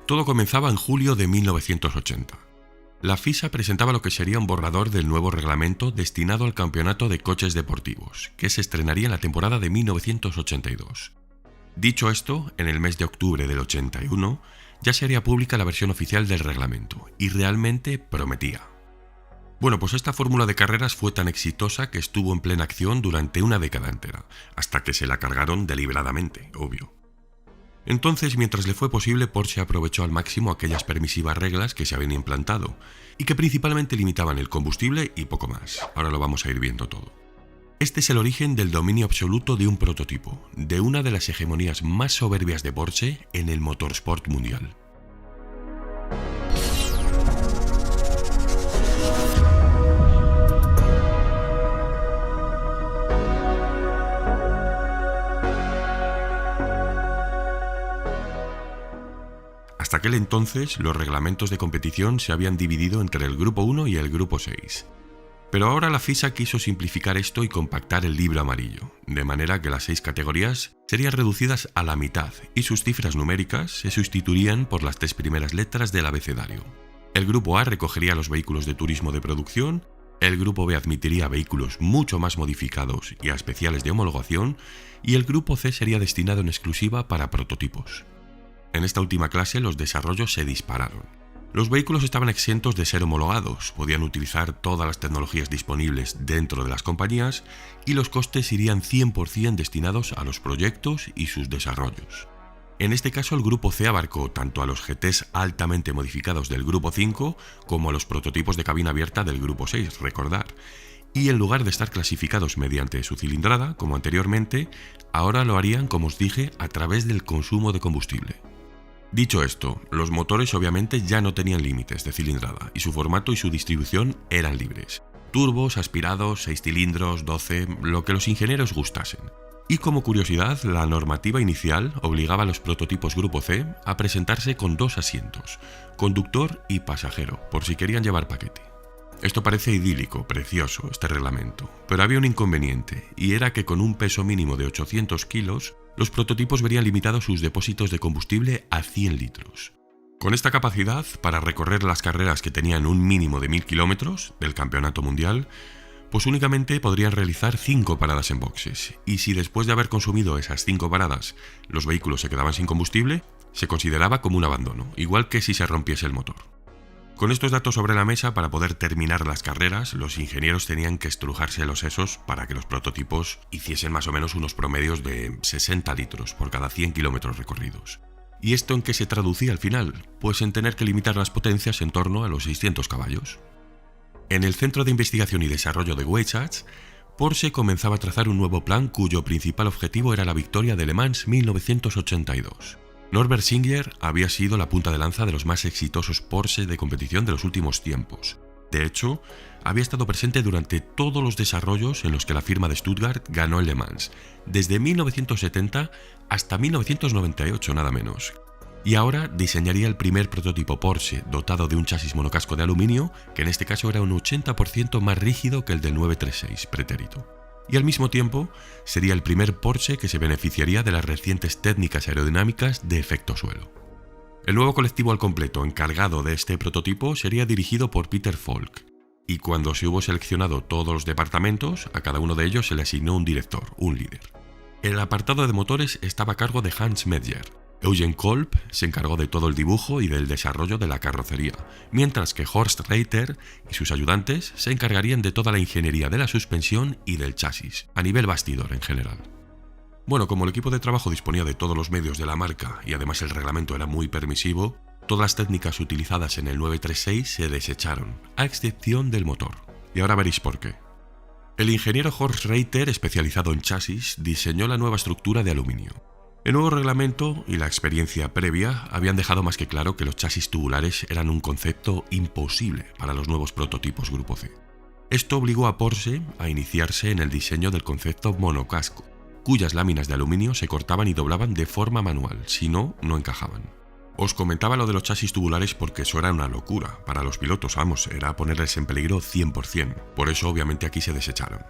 Todo comenzaba en julio de 1980. La FISA presentaba lo que sería un borrador del nuevo reglamento destinado al campeonato de coches deportivos, que se estrenaría en la temporada de 1982. Dicho esto, en el mes de octubre del 81, ya se haría pública la versión oficial del reglamento, y realmente prometía. Bueno, pues esta fórmula de carreras fue tan exitosa que estuvo en plena acción durante una década entera, hasta que se la cargaron deliberadamente, obvio. Entonces, mientras le fue posible, Porsche aprovechó al máximo aquellas permisivas reglas que se habían implantado, y que principalmente limitaban el combustible y poco más. Ahora lo vamos a ir viendo todo. Este es el origen del dominio absoluto de un prototipo, de una de las hegemonías más soberbias de Porsche en el motorsport mundial. Hasta aquel entonces, los reglamentos de competición se habían dividido entre el Grupo 1 y el Grupo 6. Pero ahora la FISA quiso simplificar esto y compactar el libro amarillo, de manera que las 6 categorías serían reducidas a la mitad y sus cifras numéricas se sustituirían por las 3 primeras letras del abecedario. El Grupo A recogería los vehículos de turismo de producción, el Grupo B admitiría vehículos mucho más modificados y a especiales de homologación, y el Grupo C sería destinado en exclusiva para prototipos. En esta última clase los desarrollos se dispararon. Los vehículos estaban exentos de ser homologados, podían utilizar todas las tecnologías disponibles dentro de las compañías y los costes irían 100% destinados a los proyectos y sus desarrollos. En este caso el Grupo C abarcó tanto a los GTs altamente modificados del Grupo 5 como a los prototipos de cabina abierta del Grupo 6, recordar. Y en lugar de estar clasificados mediante su cilindrada, como anteriormente, ahora lo harían, como os dije, a través del consumo de combustible. Dicho esto, los motores obviamente ya no tenían límites de cilindrada y su formato y su distribución eran libres. Turbos, aspirados, 6 cilindros, 12, lo que los ingenieros gustasen. Y como curiosidad, la normativa inicial obligaba a los prototipos Grupo C a presentarse con 2 asientos, conductor y pasajero, por si querían llevar paquete. Esto parece idílico, precioso, este reglamento, pero había un inconveniente, y era que con un peso mínimo de 800 kilos, los prototipos verían limitados sus depósitos de combustible a 100 litros. Con esta capacidad, para recorrer las carreras que tenían un mínimo de 1000 kilómetros del campeonato mundial, pues únicamente podrían realizar 5 paradas en boxes, y si después de haber consumido esas 5 paradas los vehículos se quedaban sin combustible, se consideraba como un abandono, igual que si se rompiese el motor. Con estos datos sobre la mesa, para poder terminar las carreras, los ingenieros tenían que estrujarse los sesos para que los prototipos hiciesen más o menos unos promedios de 60 litros por cada 100 kilómetros recorridos. ¿Y esto en qué se traducía al final? Pues en tener que limitar las potencias en torno a los 600 caballos. En el Centro de Investigación y Desarrollo de Weissach, Porsche comenzaba a trazar un nuevo plan cuyo principal objetivo era la victoria de Le Mans 1982. Norbert Singer había sido la punta de lanza de los más exitosos Porsche de competición de los últimos tiempos. De hecho, había estado presente durante todos los desarrollos en los que la firma de Stuttgart ganó en Le Mans, desde 1970 hasta 1998 nada menos. Y ahora diseñaría el primer prototipo Porsche dotado de un chasis monocasco de aluminio, que en este caso era un 80% más rígido que el del 936 pretérito. Y al mismo tiempo sería el primer Porsche que se beneficiaría de las recientes técnicas aerodinámicas de efecto suelo. El nuevo colectivo al completo encargado de este prototipo sería dirigido por Peter Falk, y cuando se hubo seleccionado todos los departamentos, a cada uno de ellos se le asignó un director, un líder. El apartado de motores estaba a cargo de Hans Medger. Eugen Kolb se encargó de todo el dibujo y del desarrollo de la carrocería, mientras que Horst Reiter y sus ayudantes se encargarían de toda la ingeniería de la suspensión y del chasis, a nivel bastidor en general. Bueno, como el equipo de trabajo disponía de todos los medios de la marca y además el reglamento era muy permisivo, todas las técnicas utilizadas en el 936 se desecharon, a excepción del motor. Y ahora veréis por qué. El ingeniero Horst Reiter, especializado en chasis, diseñó la nueva estructura de aluminio. El nuevo reglamento y la experiencia previa habían dejado más que claro que los chasis tubulares eran un concepto imposible para los nuevos prototipos Grupo C. Esto obligó a Porsche a iniciarse en el diseño del concepto monocasco, cuyas láminas de aluminio se cortaban y doblaban de forma manual, si no, no encajaban. Os comentaba lo de los chasis tubulares porque eso era una locura. Para los pilotos, era ponerles en peligro 100%. Por eso obviamente aquí se desecharon.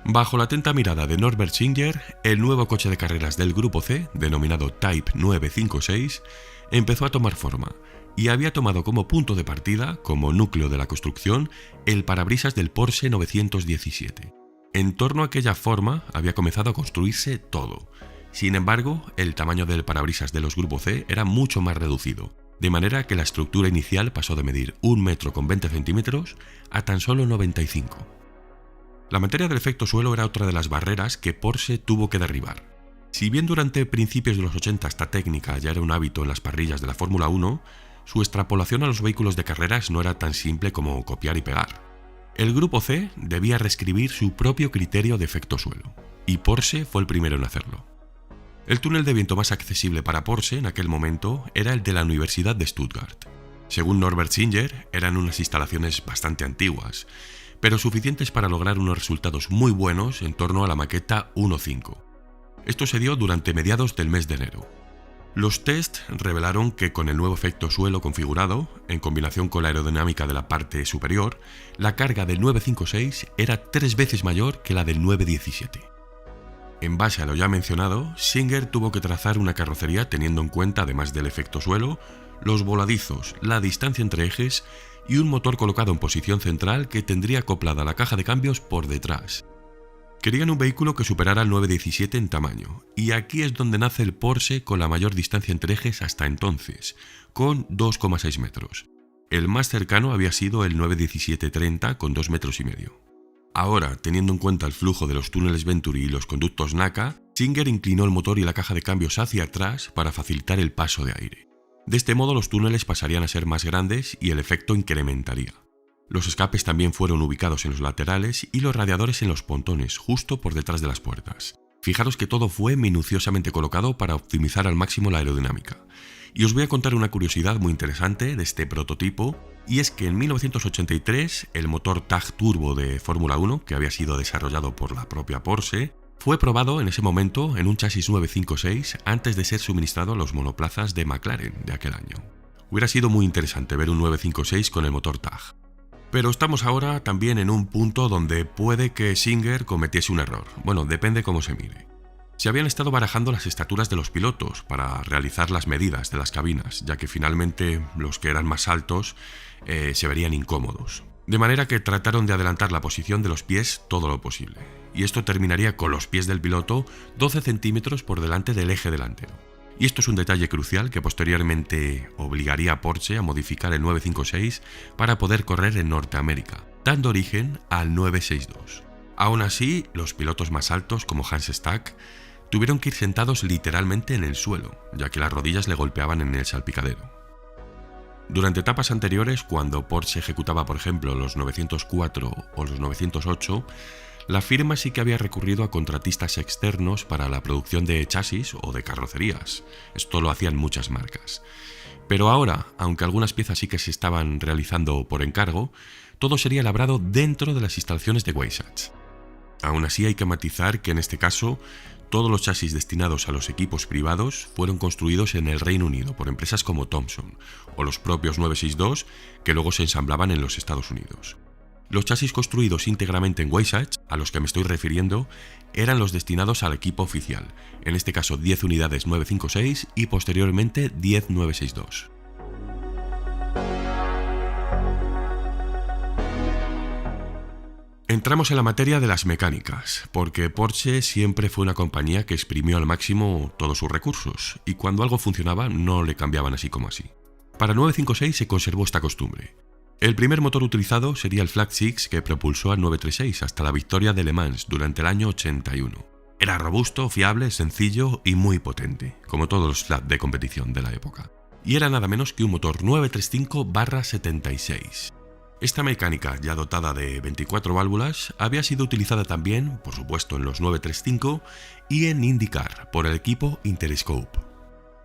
Bajo la atenta mirada de Norbert Singer, el nuevo coche de carreras del Grupo C, denominado Type 956, empezó a tomar forma y había tomado como punto de partida, como núcleo de la construcción, el parabrisas del Porsche 917. En torno a aquella forma había comenzado a construirse todo. Sin embargo, el tamaño del parabrisas de los Grupo C era mucho más reducido, de manera que la estructura inicial pasó de medir 1 metro con 20 centímetros a tan solo 95. La materia del efecto suelo era otra de las barreras que Porsche tuvo que derribar. Si bien durante principios de los 80 esta técnica ya era un hábito en las parrillas de la Fórmula 1, su extrapolación a los vehículos de carreras no era tan simple como copiar y pegar. El Grupo C debía reescribir su propio criterio de efecto suelo, y Porsche fue el primero en hacerlo. El túnel de viento más accesible para Porsche en aquel momento era el de la Universidad de Stuttgart. Según Norbert Singer, eran unas instalaciones bastante antiguas, pero suficientes para lograr unos resultados muy buenos en torno a la maqueta 1.5. Esto se dio durante mediados del mes de enero. Los tests revelaron que con el nuevo efecto suelo configurado, en combinación con la aerodinámica de la parte superior, la carga del 956 era 3 veces mayor que la del 917. En base a lo ya mencionado, Singer tuvo que trazar una carrocería teniendo en cuenta, además del efecto suelo, los voladizos, la distancia entre ejes y un motor colocado en posición central que tendría acoplada la caja de cambios por detrás. Querían un vehículo que superara el 917 en tamaño, y aquí es donde nace el Porsche con la mayor distancia entre ejes hasta entonces, con 2,6 metros. El más cercano había sido el 917-30 con 2,5 metros. Ahora, teniendo en cuenta el flujo de los túneles Venturi y los conductos NACA, Singer inclinó el motor y la caja de cambios hacia atrás para facilitar el paso de aire. De este modo los túneles pasarían a ser más grandes y el efecto incrementaría. Los escapes también fueron ubicados en los laterales y los radiadores en los pontones, justo por detrás de las puertas. Fijaros que todo fue minuciosamente colocado para optimizar al máximo la aerodinámica. Y os voy a contar una curiosidad muy interesante de este prototipo, y es que en 1983 el motor TAG Turbo de Fórmula 1, que había sido desarrollado por la propia Porsche, fue probado en ese momento en un chasis 956 antes de ser suministrado a los monoplazas de McLaren de aquel año. Hubiera sido muy interesante ver un 956 con el motor TAG. Pero estamos ahora también en un punto donde puede que Singer cometiese un error. Bueno, depende cómo se mire. Se habían estado barajando las estaturas de los pilotos para realizar las medidas de las cabinas, ya que finalmente los que eran más altos se verían incómodos. De manera que trataron de adelantar la posición de los pies todo lo posible. Y esto terminaría con los pies del piloto 12 centímetros por delante del eje delantero. Y esto es un detalle crucial que posteriormente obligaría a Porsche a modificar el 956 para poder correr en Norteamérica, dando origen al 962. Aún así, los pilotos más altos, como Hans Stack, tuvieron que ir sentados literalmente en el suelo, ya que las rodillas le golpeaban en el salpicadero. Durante etapas anteriores, cuando Porsche ejecutaba por ejemplo los 904 o los 908, la firma sí que había recurrido a contratistas externos para la producción de chasis o de carrocerías. Esto lo hacían muchas marcas. Pero ahora, aunque algunas piezas sí que se estaban realizando por encargo, todo sería labrado dentro de las instalaciones de Weissach. Aún así hay que matizar que en este caso todos los chasis destinados a los equipos privados fueron construidos en el Reino Unido por empresas como Thomson o los propios 962 que luego se ensamblaban en los Estados Unidos. Los chasis construidos íntegramente en Weissach, a los que me estoy refiriendo, eran los destinados al equipo oficial, en este caso 10 unidades 956 y posteriormente 10 962. Entramos en la materia de las mecánicas, porque Porsche siempre fue una compañía que exprimió al máximo todos sus recursos, y cuando algo funcionaba no le cambiaban así como así. Para 956 se conservó esta costumbre. El primer motor utilizado sería el Flat Six que propulsó al 936 hasta la victoria de Le Mans durante el año 81. Era robusto, fiable, sencillo y muy potente, como todos los flat de competición de la época. Y era nada menos que un motor 935/76. Esta mecánica, ya dotada de 24 válvulas, había sido utilizada también, por supuesto, en los 935 y en IndyCar por el equipo Interscope.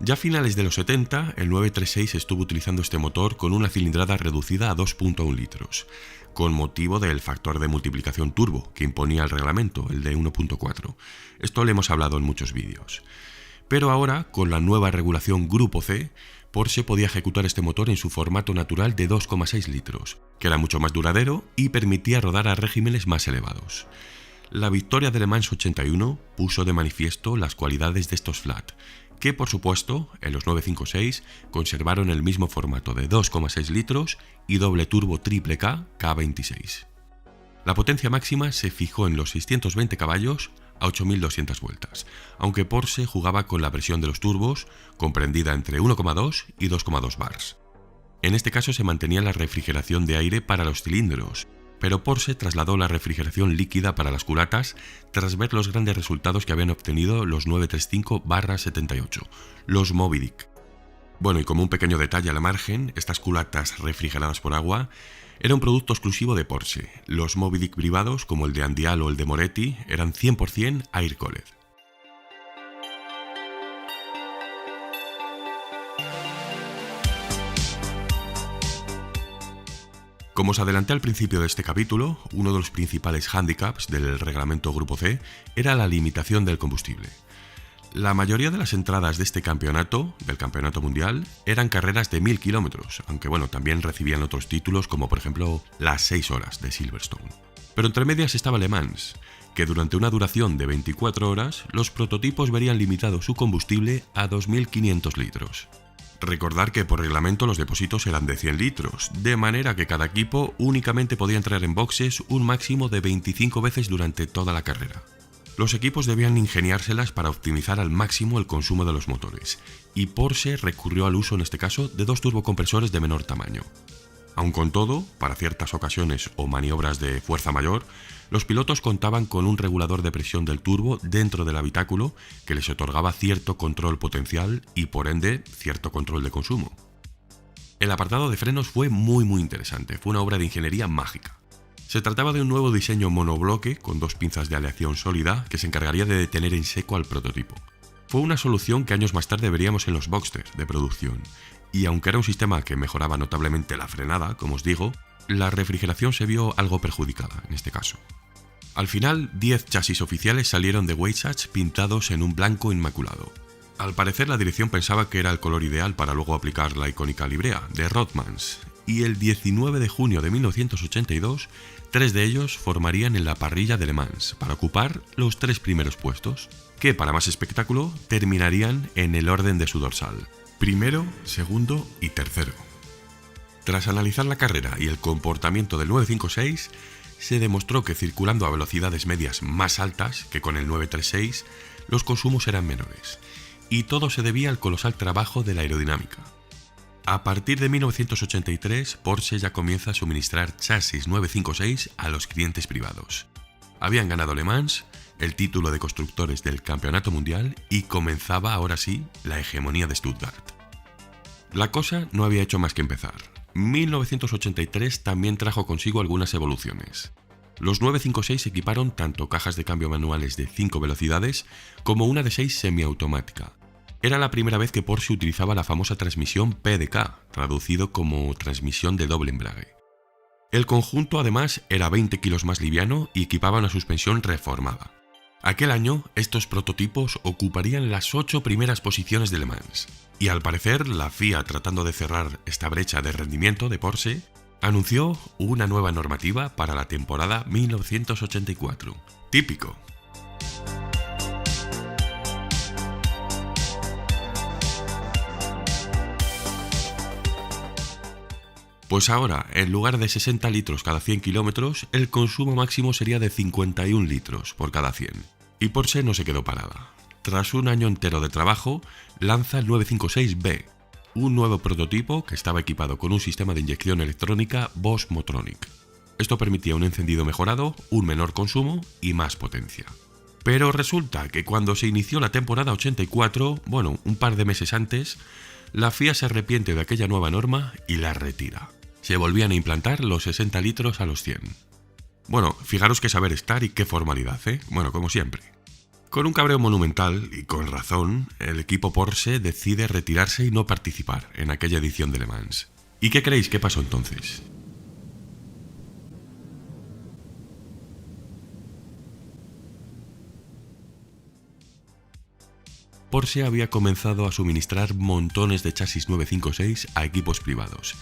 Ya a finales de los 70, el 936 estuvo utilizando este motor con una cilindrada reducida a 2,1 litros, con motivo del factor de multiplicación turbo que imponía el reglamento, el de 1,4. Esto lo hemos hablado en muchos vídeos. Pero ahora, con la nueva regulación Grupo C, Porsche podía ejecutar este motor en su formato natural de 2,6 litros, que era mucho más duradero y permitía rodar a regímenes más elevados. La victoria de Le Mans 81 puso de manifiesto las cualidades de estos flat, que por supuesto en los 956 conservaron el mismo formato de 2,6 litros y doble turbo triple K K26. La potencia máxima se fijó en los 620 caballos a 8.200 vueltas, aunque Porsche jugaba con la presión de los turbos, comprendida entre 1,2 y 2,2 bars. En este caso se mantenía la refrigeración de aire para los cilindros, pero Porsche trasladó la refrigeración líquida para las culatas tras ver los grandes resultados que habían obtenido los 935/78, los Moby Dick. Bueno, y como un pequeño detalle a la margen, estas culatas refrigeradas por agua era un producto exclusivo de Porsche. Los Moby Dick privados, como el de Andial o el de Moretti, eran 100% air-cooled. Como os adelanté al principio de este capítulo, uno de los principales hándicaps del reglamento Grupo C era la limitación del combustible. La mayoría de las entradas de este campeonato, del campeonato mundial, eran carreras de 1000 kilómetros, aunque bueno, también recibían otros títulos como por ejemplo las 6 horas de Silverstone. Pero entre medias estaba Le Mans, que durante una duración de 24 horas, los prototipos verían limitado su combustible a 2500 litros. Recordar que por reglamento los depósitos eran de 100 litros, de manera que cada equipo únicamente podía entrar en boxes un máximo de 25 veces durante toda la carrera. Los equipos debían ingeniárselas para optimizar al máximo el consumo de los motores, y Porsche recurrió al uso en este caso de 2 turbocompresores de menor tamaño. Aun con todo, para ciertas ocasiones o maniobras de fuerza mayor, los pilotos contaban con un regulador de presión del turbo dentro del habitáculo que les otorgaba cierto control potencial y por ende cierto control de consumo. El apartado de frenos fue muy interesante, fue una obra de ingeniería mágica. Se trataba de un nuevo diseño monobloque con 2 pinzas de aleación sólida que se encargaría de detener en seco al prototipo. Fue una solución que años más tarde veríamos en los Boxster de producción, y aunque era un sistema que mejoraba notablemente la frenada, como os digo, la refrigeración se vio algo perjudicada en este caso. Al final, 10 chasis oficiales salieron de Weissach pintados en un blanco inmaculado. Al parecer la dirección pensaba que era el color ideal para luego aplicar la icónica librea de Rothmans, y el 19 de junio de 1982, 3 de ellos formarían en la parrilla de Le Mans para ocupar los 3 primeros puestos, que para más espectáculo terminarían en el orden de su dorsal: primero, segundo y tercero. Tras analizar la carrera y el comportamiento del 956, se demostró que circulando a velocidades medias más altas que con el 936, los consumos eran menores, y todo se debía al colosal trabajo de la aerodinámica. A partir de 1983, Porsche ya comienza a suministrar chasis 956 a los clientes privados. Habían ganado Le Mans, el título de constructores del campeonato mundial, y comenzaba ahora sí la hegemonía de Stuttgart. La cosa no había hecho más que empezar. 1983 también trajo consigo algunas evoluciones. Los 956 equiparon tanto cajas de cambio manuales de 5 velocidades como una de 6 semiautomática. Era la primera vez que Porsche utilizaba la famosa transmisión PDK, traducido como transmisión de doble embrague. El conjunto además era 20 kilos más liviano y equipaba una suspensión reformada. Aquel año, estos prototipos ocuparían las 8 primeras posiciones de Le Mans, y al parecer la FIA, tratando de cerrar esta brecha de rendimiento de Porsche, anunció una nueva normativa para la temporada 1984. Típico. Pues ahora, en lugar de 60 litros cada 100 kilómetros, el consumo máximo sería de 51 litros por cada 100. Y Porsche no se quedó parada. Tras un año entero de trabajo, lanza el 956B, un nuevo prototipo que estaba equipado con un sistema de inyección electrónica Bosch Motronic. Esto permitía un encendido mejorado, un menor consumo y más potencia. Pero resulta que cuando se inició la temporada 84, un par de meses antes, la FIA se arrepiente de aquella nueva norma y la retira. Se volvían a implantar los 60 litros a los 100. Fijaros qué saber estar y qué formalidad, como siempre. Con un cabreo monumental, y con razón, el equipo Porsche decide retirarse y no participar en aquella edición de Le Mans. ¿Y qué creéis que pasó entonces? Porsche había comenzado a suministrar montones de chasis 956 a equipos privados,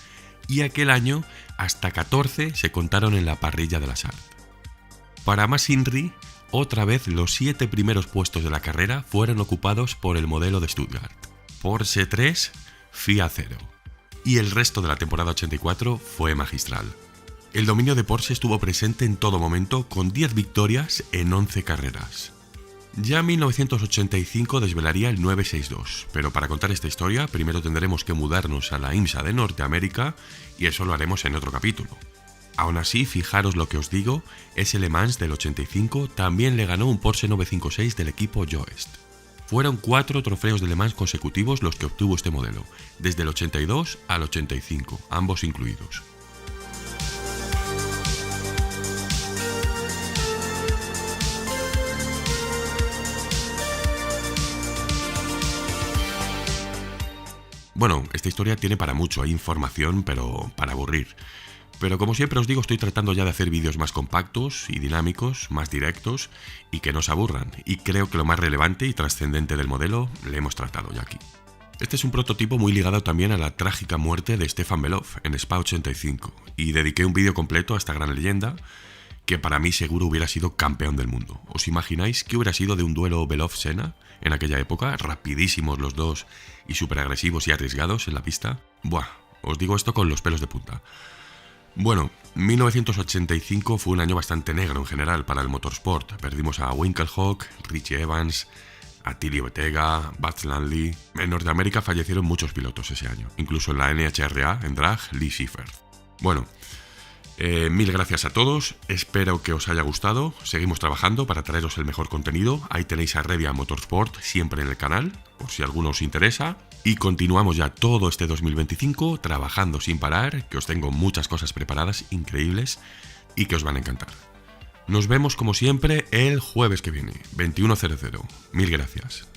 y aquel año hasta 14 se contaron en la parrilla de la SART. Para más INRI, otra vez los 7 primeros puestos de la carrera fueron ocupados por el modelo de Stuttgart. Porsche 3, FIA 0. Y el resto de la temporada 84 fue magistral. El dominio de Porsche estuvo presente en todo momento con 10 victorias en 11 carreras. Ya 1985 desvelaría el 962, pero para contar esta historia primero tendremos que mudarnos a la IMSA de Norteamérica y eso lo haremos en otro capítulo. Aún así, fijaros lo que os digo, ese Le Mans del 85 también le ganó un Porsche 956 del equipo Joest. Fueron 4 trofeos de Le Mans consecutivos los que obtuvo este modelo, desde el 82 al 85, ambos incluidos. Bueno, esta historia tiene para mucho, hay información, pero para aburrir. Pero como siempre os digo, estoy tratando ya de hacer vídeos más compactos y dinámicos, más directos y que no se aburran. Y creo que lo más relevante y trascendente del modelo le hemos tratado ya aquí. Este es un prototipo muy ligado también a la trágica muerte de Stefan Belov en Spa 85 y dediqué un vídeo completo a esta gran leyenda que para mí seguro hubiera sido campeón del mundo. ¿Os imagináis qué hubiera sido de un duelo Belov-Senna en aquella época? Rapidísimos los dos y súper agresivos y arriesgados en la pista. Buah, os digo esto con los pelos de punta. Bueno, 1985 fue un año bastante negro en general para el motorsport. Perdimos a Winkelhock, Richie Evans, Attilio Bettega, Buzz Landley. En Norteamérica fallecieron muchos pilotos ese año, incluso en la NHRA, en drag, Lee Schiffer. Bueno, mil gracias a todos, espero que os haya gustado, seguimos trabajando para traeros el mejor contenido, ahí tenéis a Revia Motorsport siempre en el canal, por si alguno os interesa, y continuamos ya todo este 2025 trabajando sin parar, que os tengo muchas cosas preparadas increíbles y que os van a encantar. Nos vemos como siempre el jueves que viene, 21:00. Mil gracias.